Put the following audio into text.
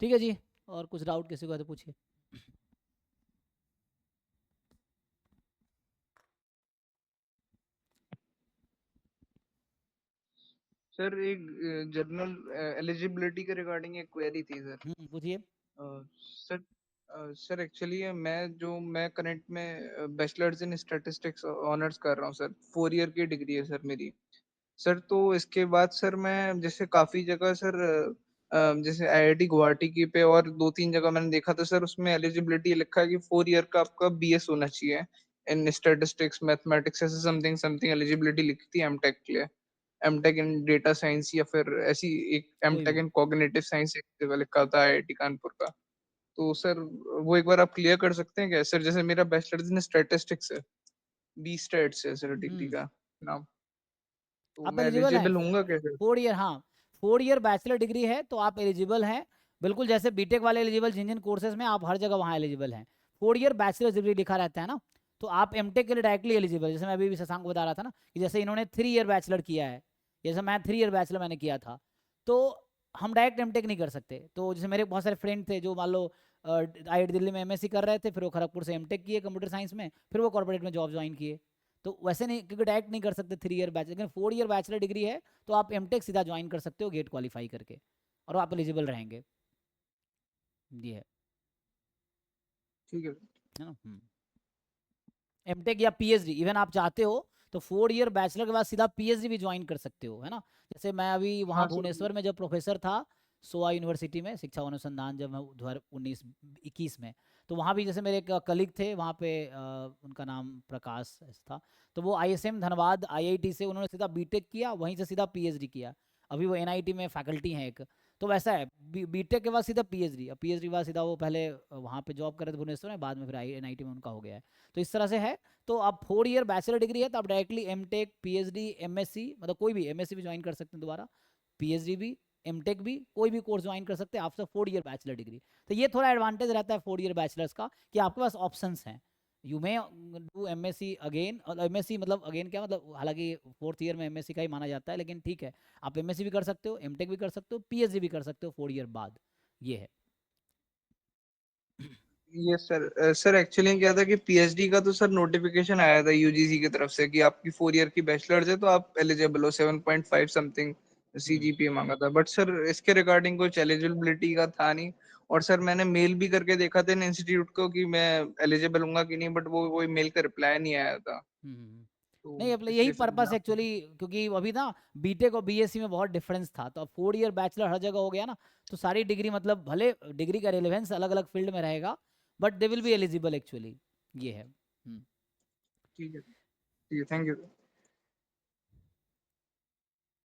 ठीक है जी, और कुछ डाउट किसी को है तो पूछिए। सर एक जनरल एलिजिबिलिटी के रिगार्डिंग एक क्वेरी थी सर। पूछिए। सर सर एक्चुअली मैं करंट में बैचलर्स इन स्टैटिस्टिक्स ऑनर्स कर रहा हूँ सर। 4 ईयर की डिग्री है सर मेरी। सर तो इसके बाद सर मैं जैसे काफी जगह सर जैसे आईआईटी गुवाहाटी की पे और 2-3 जगह मैंने देखा था सर, उसमें एलिजिबिलिटी लिखा है कि 4 ईयर का आपका बीएस होना चाहिए इन स्टैटिस्टिक्स मैथमेटिक्स, ऐसे समथिंग समथिंग एलिजिबिलिटी लिखती है एमटेक के लिए। एमटेक इन डेटा साइंस या फिर ऐसी एक कोई एमटेक भी। इन कॉग्निटिव साइंस एक जगह लिखा था आईआईटी कानपुर का। तो सर वो एक बार आप क्लियर कर सकते हैं क्या सर? जैसे मेरा बैचलर्स इन स्टैटिस्टिक्स है, बी स्टैट्स है सर डिग्री का नाम। तो आप मैं एलिजिबल हैं। एलिजिबल होऊंगा कैसे? 4 ईयर, हाँ, 4 ईयर बैचलर डिग्री है तो आप एलिजिबल हैं। बिल्कुल जैसे बीटेक वाले एलिजिबल, जिन जिन कोर्सेज में आप हर जगह वहाँ एलिजिबल हैं। 4 ईयर बैचलर डिग्री लिखा रहता है ना, तो आप एमटेक के लिए डायरेक्टली एलिजिबल। जैसे मैं अभी भी शशांक को बता रहा था ना कि जैसे इन्होंने 3 ईयर बैचलर किया है, जैसे मैं 3 ईयर बैचलर मैंने किया था, तो हम डायरेक्ट एमटेक नहीं कर सकते। तो जैसे मेरे बहुत सारे फ्रेंड थे जो मान लो आई दिल्ली में एमएससी कर रहे थे, फिर वो खड़गपुर से एमटेक किए कंप्यूटर साइंस में, फिर वो कॉर्पोरेट में जॉब ज्वाइन किए। तो वैसे नहीं, क्योंकि डायरेक्ट नहीं कर सकते 3 ईयर बैचलर, लेकिन 4 ईयर बैचलर डिग्री है तो आप एमटेक सीधा ज्वाइन कर सकते हो गेट क्वालिफाई करके, और आप एलिजिबल रहेंगे। ये ठीक है। है ना। एमटेक या पीएचडी इवन आप चाहते हो तो 4 ईयर बैचलर के बाद सीधा पीएचडी भी ज्वाइन कर सकते हो, है ना। जैसे मैं अभी वहाँ हाँ सर। भुवनेश्वर में जब प्रोफेसर था, सोआ यूनिवर्सिटी में शिक्षा अनुसंधान, जब मैं 2019-21 में, तो वहाँ भी जैसे मेरे एक कलीग थे वहाँ पे, उनका नाम प्रकाश था। तो वो आईएसएम धनबाद आईआईटी से उन्होंने सीधा बीटेक किया, वहीं से सीधा पीएचडी किया। अभी वो एनआईटी में फैकल्टी हैं एक। तो वैसा है, बीटेक के बाद सीधा पीएचडी, और पीएचडी के बाद सीधा वो पहले वहाँ पे जॉब कर रहे थे भुवनेश्वर में, बाद में फिर एनआईटी में उनका हो गया है। तो इस तरह से है। तो आप 4 ईयर बैचलर डिग्री है तो आप डायरेक्टली एमटेक, पीएचडी, एमएससी, मतलब कोई भी एमएससी भी ज्वाइन कर सकते हैं दोबारा, पीएचडी भी, एमटेक भी, कोई भी कोर्स ज्वाइन कर सकते हैं आपसे 4 ईयर बैचलर डिग्री। तो ये थोड़ा एडवांटेज रहता है 4 ईयर बैचलर्स का कि आपके पास ऑप्शंस हैं। You may do MSc again, और एमएससी मतलब अगेन क्या मतलब, हालांकि 4th ईयर में एमएससी का ही माना जाता है, लेकिन ठीक है, आप एमएससी भी कर सकते हो, एमटेक भी कर सकते हो, पीएचडी भी कर सकते हो 4 ईयर बाद। ये है। ये सर सर एक्चुअली क्या था कि पीएचडी का तो सर नोटिफिकेशन आया था यूजीसी की तरफ से कि आपकी 4 ईयर की बैचलर्स है तो आप एलिजिबल हो, 7.5 समथिंग सीजीपीए मांगा था। बट सर इसके रिगार्डिंग कुछ एलिजिबिलिटी का था नहीं। और सर मैंने मेल भी करके देखा था इन इंस्टीट्यूट को कि मैं एलिजिबल हूंगा कि नहीं, बट वो कोई मेल का रिप्लाई नहीं आया था। तो नहीं, अब यही इसलिए सर मैं पर्पस आपको। एक्चुअली, क्योंकि अभी ना बीटेक और बीएससी में बहुत डिफरेंस था, तो अब 4 ईयर बैचलर हर जगह हो गया ना, तो सारी डिग्री मतलब भले डिग्री का रेलेवेंस अलग अलग फील्ड में रहेगा, but they will be eligible actually. ये है। ठीक है, ठीक है, थैंक यू।